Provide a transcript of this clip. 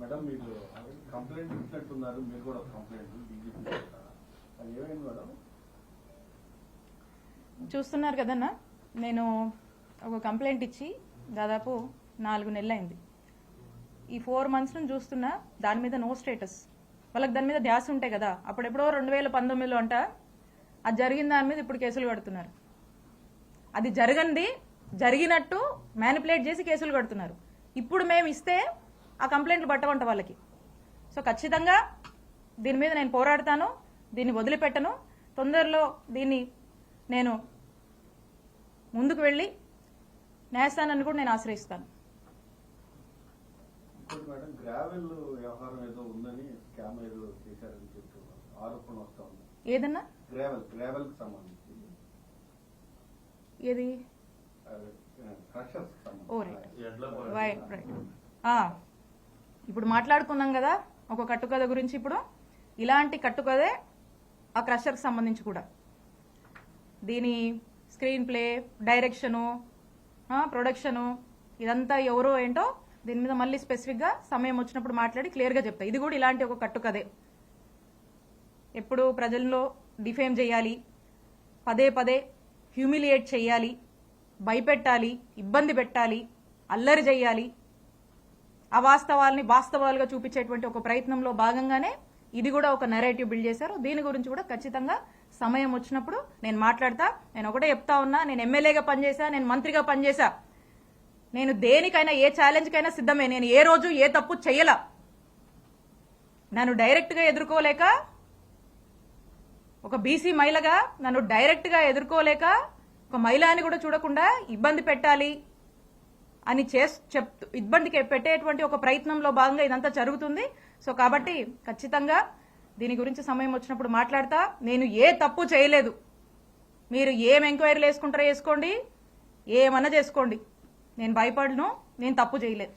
Madam మీరు complaint ఇచ్చినట్టున్నారు, మీరు కూడా కంప్లైంట్ డీజీపీ అది ఏమైంది మేడం? చూస్తున్నారు కదన్నా, నేను ఒక కంప్లైంట్ ఇచ్చి దాదాపు 4 నెలలు అయింది. ఈ 4 months నుంచి చూస్తున్నా దాని మీద నో స్టేటస్. వాళ్ళకి దాని మీద ధ్యాస ఉంటాయి కదా, అప్పుడెప్పుడో 2019లో అంట అది జరిగిన దాని మీద ఇప్పుడు కేసులు కడుతున్నారు. అది జరిగినట్టు మ్యానిపులేట్ చేసి కేసులు కడుతున్నారు. ఇప్పుడు మేము ఇస్తే ఆ కంప్లైంట్లు పట్టవంట వాళ్ళకి. సో ఖచ్చితంగా దీని మీద నేను పోరాడతాను, దీన్ని వదిలిపెట్టను. తొందరలో దీన్ని నేను ముందుకు వెళ్ళి న్యాయస్థానాన్ని కూడా నేను ఆశ్రయిస్తాను. మేడం గ్రావెల్ వ్యవహారం ఏదో ఉందని, స్కామ్ ఏదో చేశారని చెప్తున్నారు, ఆరోపణ వస్తా ఉంది. ఏదన్నా గ్రావెల్ కి సంబంధించి ఏది క్రషర్స్ ఇప్పుడు మాట్లాడుకున్నాం కదా ఒక కట్టుకథ గురించి. ఇప్పుడు ఇలాంటి కట్టుకథే ఆ క్రషర్కి సంబంధించి కూడా. దీని స్క్రీన్ ప్లే, డైరెక్షను, ప్రొడక్షను ఇదంతా ఎవరో ఏంటో దీని మీద మళ్ళీ స్పెసిఫిక్గా సమయం వచ్చినప్పుడు మాట్లాడి క్లియర్గా చెప్తా. ఇది కూడా ఇలాంటి ఒక కట్టుకథే. ఎప్పుడు ప్రజల్లో డిఫేమ్ చేయాలి, పదే పదే హ్యూమిలియేట్ చేయాలి, భయపెట్టాలి, ఇబ్బంది పెట్టాలి, అల్లరి చేయాలి, అవాస్తవాల్ని వాస్తవాలుగా చూపించేటువంటి ఒక ప్రయత్నంలో భాగంగానే ఇది కూడా ఒక నెరేటివ్ బిల్డ్ చేశారు. దీని గురించి కూడా ఖచ్చితంగా సమయం వచ్చినప్పుడు నేను మాట్లాడతా. నేను ఒకటే చెప్తా ఉన్నా, నేను ఎమ్మెల్యేగా పనిచేశా, నేను మంత్రిగా పనిచేశా, నేను దేనికైనా ఏ ఛాలెంజ్కైనా సిద్ధమే. నేను ఏ రోజు ఏ తప్పు చెయ్యలా. నన్ను డైరెక్ట్గా ఎదుర్కోలేక, ఒక బీసీ మహిళగా నన్ను డైరెక్ట్గా ఎదుర్కోలేక, ఒక మహిళని కూడా చూడకుండా ఇబ్బంది పెట్టాలి అని ఇబ్బందికి పెట్టేటువంటి ఒక ప్రయత్నంలో భాగంగా ఇదంతా జరుగుతుంది. సో కాబట్టి ఖచ్చితంగా దీని గురించి సమయం వచ్చినప్పుడు మాట్లాడతా. నేను ఏ తప్పు చేయలేదు. మీరు ఏం ఎంక్వైరీలు వేసుకుంటారో వేసుకోండి, ఏమన్నా చేసుకోండి, నేను భయపడను, నేను తప్పు చేయలేదు.